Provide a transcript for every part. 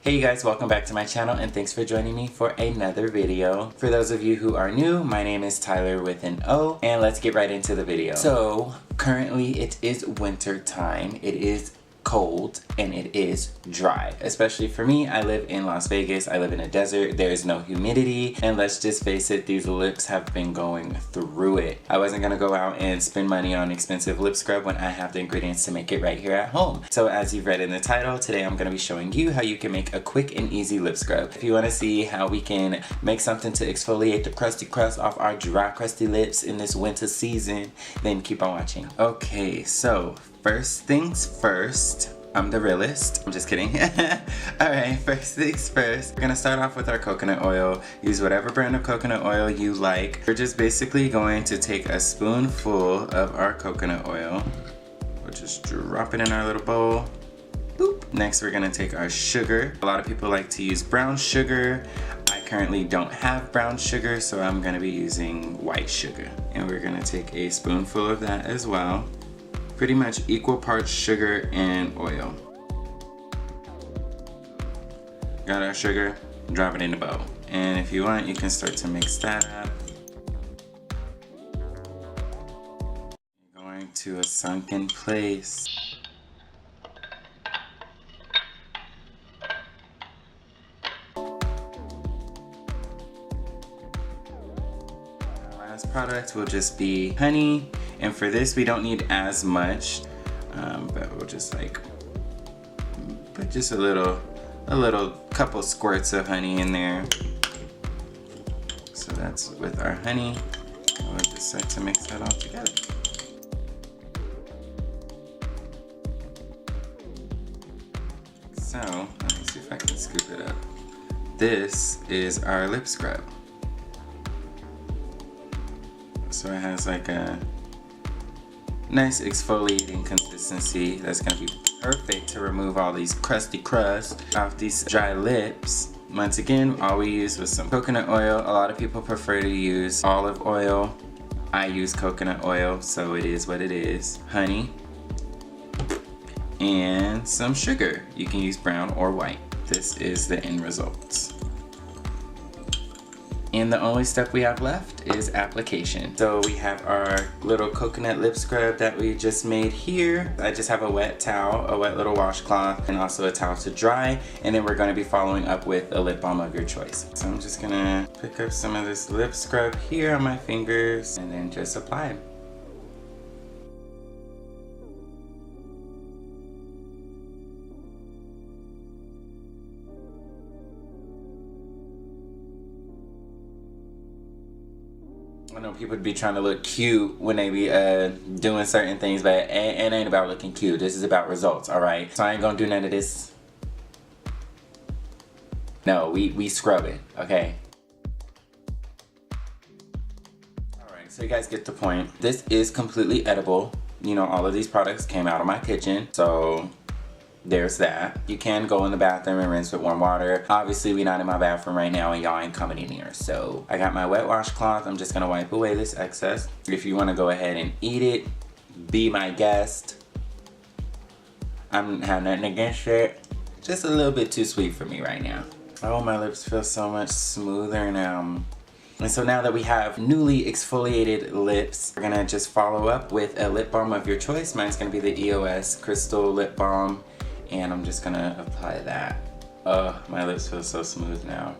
Hey you guys, welcome back to my channel and thanks for joining me for another video. For those of you who are new, my name is Tyler with an O and let's get right into the video. So currently it is winter time. It is cold and it is dry, especially for me. I live in Las Vegas. I live in a desert. There is no humidity, and let's just face it, these lips have been going through it. I wasn't gonna go out and spend money on expensive lip scrub when I have the ingredients to make it right here at home. So as you've read in the title, today I'm gonna be showing you how you can make a quick and easy lip scrub. If you want to see how we can make something to exfoliate the crusty crust off our dry crusty lips in this winter season, then keep on watching. Okay, so first things first, I'm the realist. I'm just kidding. Alright, first things first. We're gonna start off with our coconut oil. Use whatever brand of coconut oil you like. We're just basically going to take a spoonful of our coconut oil. We'll just drop it in our little bowl. Boop. Next, we're gonna take our sugar. A lot of people like to use brown sugar. I currently don't have brown sugar, so I'm gonna be using white sugar. And we're gonna take a spoonful of that as well. Pretty much equal parts sugar and oil. Got our sugar, drop it in the bowl. And if you want, you can start to mix that up. You're going to a sunken place. Our last product will just be honey. And for this, we don't need as much, but we'll just like put just a little couple squirts of honey in there. So that's with our honey. We'll just start to mix that all together. So let me see if I can scoop it up. This is our lip scrub. So it has like a nice exfoliating consistency that's gonna be perfect to remove all these crusty crusts off these dry lips. Once again, all we used was some coconut oil. A lot of people prefer to use olive oil. I use coconut oil, so it is what it is. Honey and some sugar. You can use brown or white. This is the end results. And the only step we have left is application. So we have our little coconut lip scrub that we just made here. I just have a wet towel, a wet little washcloth, and also a towel to dry. And then we're gonna be following up with a lip balm of your choice. So I'm just gonna pick up some of this lip scrub here on my fingers and then just apply it. I know people would be trying to look cute when they be doing certain things, but it ain't about looking cute. This is about results, alright? So I ain't gonna do none of this. No, we scrub it, okay? Alright, so you guys get the point. This is completely edible. You know, all of these products came out of my kitchen, so there's that. You can go in the bathroom and rinse with warm water. Obviously, we're not in my bathroom right now and y'all ain't coming in here. So I got my wet washcloth. I'm just gonna wipe away this excess. If you wanna go ahead and eat it, be my guest. I don't have nothing against it. Just a little bit too sweet for me right now. Oh, my lips feel so much smoother now. And so now that we have newly exfoliated lips, we're gonna just follow up with a lip balm of your choice. Mine's gonna be the EOS Crystal Lip Balm. And I'm just gonna apply that. Oh, my lips feel so smooth now.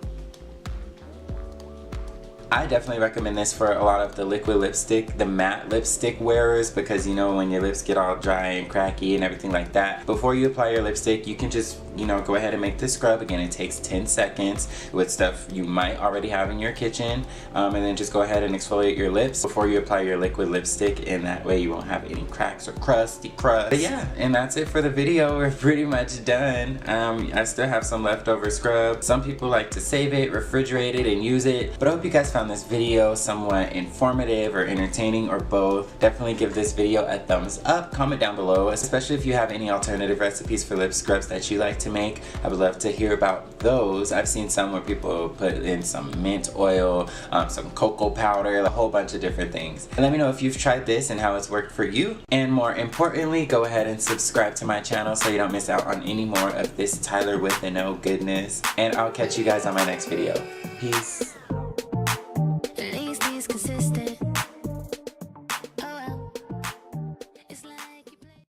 I definitely recommend this for a lot of the liquid lipstick, the matte lipstick wearers, because you know when your lips get all dry and cracky and everything like that. Before you apply your lipstick, you can just, you know, go ahead and make this scrub. Again, it takes 10 seconds with stuff you might already have in your kitchen. And then just go ahead and exfoliate your lips before you apply your liquid lipstick, and that way you won't have any cracks or crusty crust. But yeah, and that's it for the video. We're pretty much done. I still have some leftover scrub. Some people like to save it, refrigerate it, and use it. But I hope you guys found this video somewhat informative or entertaining or both. Definitely give this video a thumbs up. Comment down below, especially if you have any alternative recipes for lip scrubs that you like to to make. I would love to hear about those. I've seen some where people put in some mint oil, some cocoa powder, a whole bunch of different things. And let me know if you've tried this and how it's worked for you. And more importantly, go ahead and subscribe to my channel so you don't miss out on any more of this Tyler with an O goodness. And I'll catch you guys on my next video. Peace. At least he's consistent.